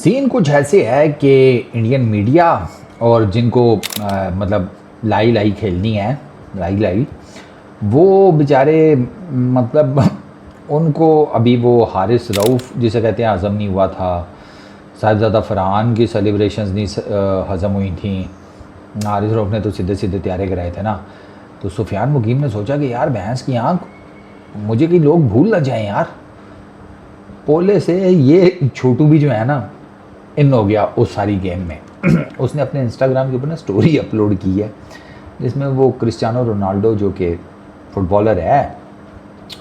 Scene कुछ ऐसे है कि इंडियन मीडिया और जिनको मतलब लाई लाई खेलनी है, लाई लाई, वो बेचारे मतलब उनको अभी वो हारिस रऊफ़ जिसे कहते हैं हज़म नहीं हुआ था, साहिबज़ादा फरहान की सेलिब्रेशंस नहीं हज़म हुई थी। हारिस रऊफ़ ने तो सीधे सीधे त्यारे कराए थे ना। तो सुफियान मुकीम ने सोचा कि यार भैंस की आँख, मुझे कि लोग भूल ना जाएं यार। पोले से ये छोटू भी जो है ना, इन हो गया उस सारी गेम में। उसने अपने इंस्टाग्राम के ऊपर ना स्टोरी अपलोड की है जिसमें वो क्रिस्टियानो रोनाल्डो जो कि फुटबॉलर है,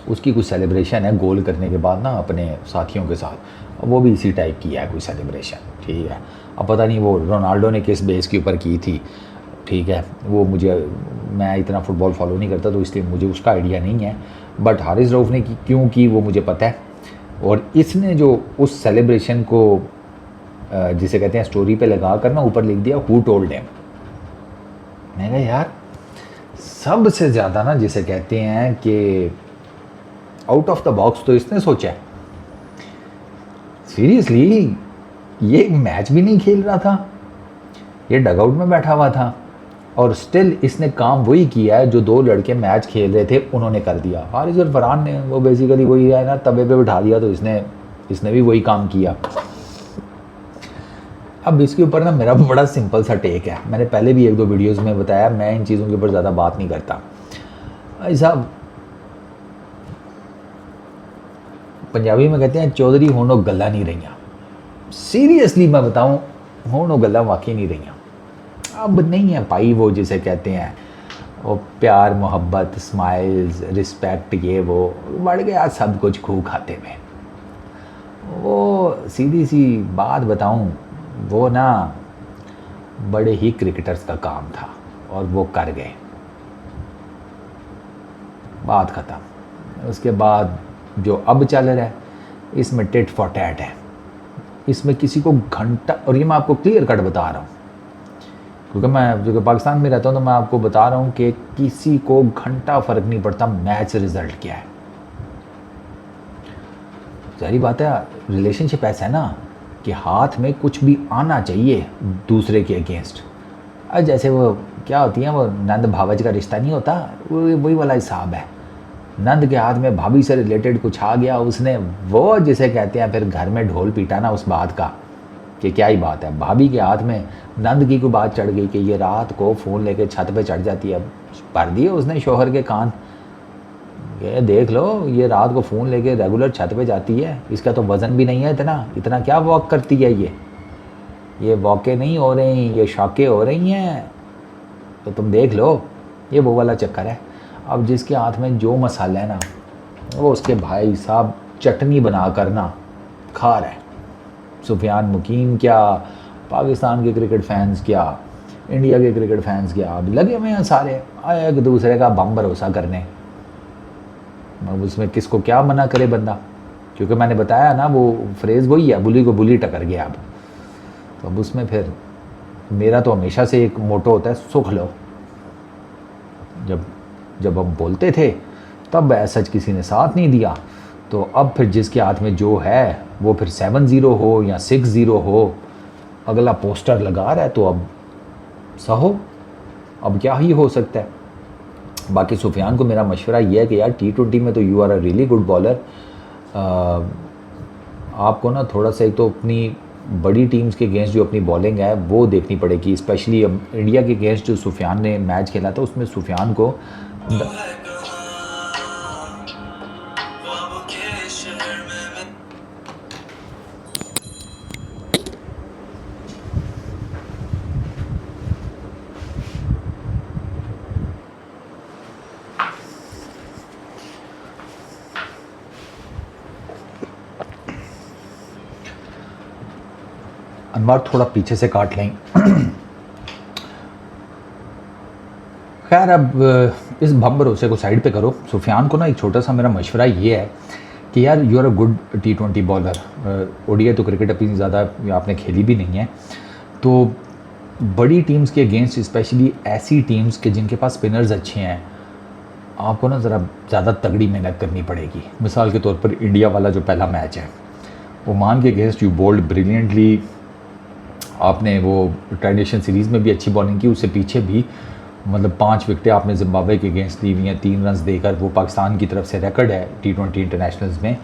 उसकी कुछ सेलिब्रेशन है गोल करने के बाद ना अपने साथियों के साथ। वो भी इसी टाइप की है कोई सेलिब्रेशन, ठीक है। अब पता नहीं वो रोनाल्डो ने किस बेस के ऊपर की थी, ठीक है। वो मैं इतना फ़ुटबॉल फॉलो नहीं करता तो इसलिए मुझे उसका आइडिया नहीं है। बट हारिस रऊफ़ ने क्यों की वो मुझे पता है। और इसने जो उस सेलिब्रेशन को जिसे कहते हैं स्टोरी पे लगा कर ना ऊपर लिख दिया हु टोल्ड हिम। मैं कहा यार सबसे ज़्यादा ना जिसे कहते हैं कि आउट ऑफ द बॉक्स तो इसने सोचा है। सीरियसली ये मैच भी नहीं खेल रहा था, ये डगआउट में बैठा हुआ था और स्टिल इसने काम वही किया है जो दो लड़के मैच खेल रहे थे उन्होंने कर दिया। हारिस और फरहान ने वो बेसिकली वही है ना, तवे पे बिठा दिया तो इसने भी वही काम किया। अब इसके ऊपर ना मेरा बड़ा सिंपल सा टेक है, मैंने पहले भी एक दो वीडियोस में बताया, मैं इन चीज़ों के ऊपर ज़्यादा बात नहीं करता। भाई साहब पंजाबी में कहते हैं चौधरी होनो गल्ला नहीं रही। सीरियसली मैं बताऊं, होनो गल्ला वाकई नहीं रही। अब नहीं है भाई वो जिसे कहते हैं वो प्यार मोहब्बत स्माइल्स रिस्पेक्ट, ये वो बढ़ गया सब कुछ खूब खाते में। वो सीधी सी बात बताऊं, वो ना बड़े ही क्रिकेटर्स का काम था और वो कर गए, बात ख़त्म। उसके बाद जो अब चल रहा है इसमें टिट फॉर टैट है, इसमें किसी को घंटा, और ये मैं आपको क्लियर कट बता रहा हूँ क्योंकि मैं जो पाकिस्तान में रहता हूँ तो मैं आपको बता रहा हूँ कि किसी को घंटा फ़र्क नहीं पड़ता मैच रिज़ल्ट क्या है। सारी बात है, रिलेशनशिप ऐसा है ना कि हाथ में कुछ भी आना चाहिए दूसरे के अगेंस्ट। अब जैसे वो क्या होती है वो नंद भावज का रिश्ता नहीं होता, वही वाला हिसाब है। नंद के हाथ में भाभी से रिलेटेड कुछ आ गया, उसने वो जिसे कहते हैं फिर घर में ढोल पीटा ना उस बात का कि क्या ही बात है। भाभी के हाथ में नंद की कोई बात चढ़ गई कि ये रात को फ़ोन लेके छत पे चढ़ जाती है, भर दिए उसने शोहर के कान, ये देख लो ये रात को फ़ोन लेके रेगुलर छत पे जाती है, इसका तो वज़न भी नहीं है इतना क्या वॉक करती है ये वॉकें नहीं हो रही, ये शॉकें हो रही हैं, तो तुम देख लो ये वो वाला चक्कर है। अब जिसके हाथ में जो मसाला है ना वो उसके भाई साहब चटनी बना कर ना खा रहा है। सुफियान मुकीम क्या, पाकिस्तान के क्रिकेट फैंस क्या, इंडिया के क्रिकेट फैंस क्या, अब लगे हुए हैं सारे एक दूसरे का बम भरोसा करने। अब उसमें किसको क्या मना करे बंदा, क्योंकि मैंने बताया ना वो फ्रेज़ वही है, बुली को बुली टकर गया। अब तो अब उसमें फिर मेरा तो हमेशा से एक मोटो होता है सुख लो। जब हम बोलते थे तब ऐसा किसी ने साथ नहीं दिया, तो अब फिर जिसके हाथ में जो है वो फिर 7-0 हो या 6-0 हो, अगला पोस्टर लगा रहा है तो अब सहो, अब क्या ही हो सकता है। बाकी सुफियान को मेरा मशवरा ये है कि यार T20 में तो you are a really good bowler, आपको ना थोड़ा सा एक तो अपनी बड़ी टीम्स के अगेंस्ट जो अपनी बॉलिंग है वो देखनी पड़ेगी, स्पेशली अब इंडिया के अगेंस्ट जो सुफियान ने मैच खेला था उसमें सुफियान को अनवर थोड़ा पीछे से काट लें। खैर अब इस भम भरोसे को साइड पे करो। सुफियान को ना एक छोटा सा मेरा मशवरा ये है कि यार you are a good T20 bowler. ODI तो क्रिकेट अपनी ज़्यादा आपने खेली भी नहीं है, तो बड़ी टीम्स के अगेंस्ट स्पेशली ऐसी टीम्स के जिनके पास स्पिनर्स अच्छे हैं, आपको ना ज़रा ज़्यादा तगड़ी मेहनत करनी पड़ेगी। मिसाल के तौर पर इंडिया वाला जो पहला मैच है ओमान के अगेंस्ट, यू बोल्ड ब्रिलियंटली, आपने वो ट्राइडेशन सीरीज़ में भी अच्छी बॉलिंग की, उससे पीछे भी मतलब 5 विकेटें आपने जिम्बाब्वे के अगेंस्ट ली हुई हैं 3 रन देकर, वो पाकिस्तान की तरफ से रिकॉर्ड है T20 इंटरनेशनल्स में।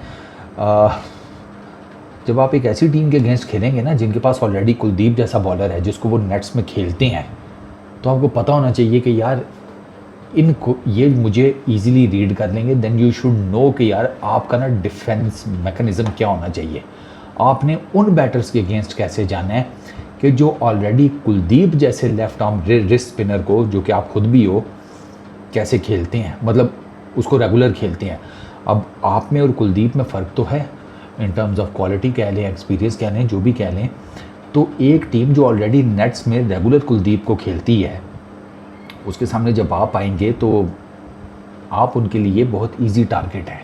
जब आप एक ऐसी टीम के अगेंस्ट खेलेंगे ना जिनके पास ऑलरेडी कुलदीप जैसा बॉलर है जिसको वो नेट्स में खेलते हैं, तो आपको पता होना चाहिए कि यार इनको ये मुझे इजीली रीड कर लेंगे। देन यू शुड नो कि यार आपका ना डिफेंस मैकेनिज़्म क्या होना चाहिए। आपने उन बैटर्स के अगेंस्ट कैसे जाना है कि जो ऑलरेडी कुलदीप जैसे लेफ्ट आर्म रिस्ट स्पिनर को, जो कि आप खुद भी हो, कैसे खेलते हैं, मतलब उसको रेगुलर खेलते हैं। अब आप में और कुलदीप में फ़र्क तो है इन टर्म्स ऑफ क्वालिटी कह लें, एक्सपीरियंस कह लें, जो भी कह लें। तो एक टीम जो ऑलरेडी नेट्स में रेगुलर कुलदीप को खेलती है, उसके सामने जब आप आएंगे तो आप उनके लिए बहुत इजी टारगेट है।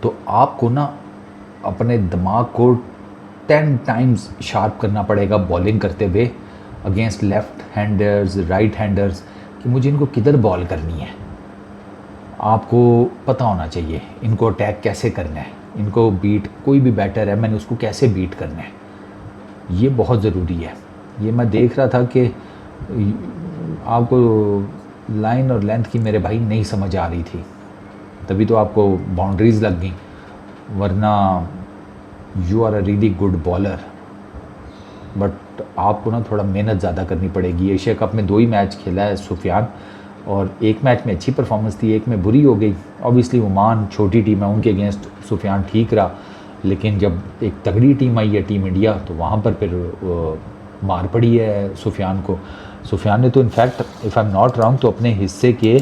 तो आपको ना अपने दिमाग को 10 टाइम्स शार्प करना पड़ेगा बॉलिंग करते हुए against left handers, right handers, कि मुझे इनको किधर बॉल करनी है। आपको पता होना चाहिए इनको अटैक कैसे करना है, इनको बीट, कोई भी बैटर है मैंने उसको कैसे बीट करना है, ये बहुत ज़रूरी है। ये मैं देख रहा था कि आपको लाइन और लेंथ की मेरे भाई नहीं समझ आ रही थी, तभी तो आपको बाउंड्रीज़ लग गई, वरना you are a really good bowler. But आपको ना थोड़ा मेहनत ज़्यादा करनी पड़ेगी। एशिया कप में 2 ही मैच खेला है सुफियान, और एक मैच में अच्छी परफॉर्मेंस थी, एक में बुरी हो गई। ऑब्वियसली ओमान छोटी टीम है, उनके अगेंस्ट सुफियान ठीक रहा, लेकिन जब एक तगड़ी टीम आई है टीम इंडिया, तो वहाँ पर फिर मार पड़ी है सुफियान को। सुफियान ने तो in fact if I am not wrong तो अपने हिस्से के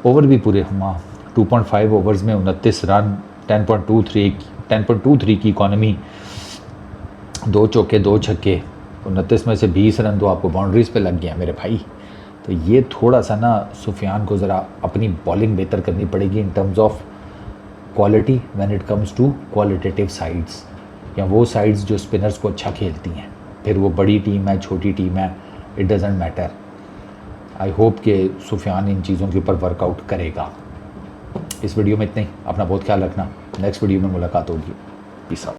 ओवर भी पूरे 2.5 ओवर्स में 29 रन, 10.23 की इकॉनमी, 2 चौके 2 छक्के, 29 में से 20 रन तो आपको बाउंड्रीज़ पे लग गया मेरे भाई। तो ये थोड़ा सा ना सुफियान को ज़रा अपनी बॉलिंग बेहतर करनी पड़ेगी in terms of quality when it comes to qualitative sides, या वो साइड्स जो स्पिनर्स को अच्छा खेलती हैं। फिर वो बड़ी टीम है, छोटी टीम है, it doesn't matter. I hope कि सुफियान इन चीज़ों के ऊपर वर्कआउट करेगा। इस वीडियो में इतना ही। अपना बहुत ख्याल रखना, नेक्स्ट वीडियो में मुलाकात होगी। Peace out.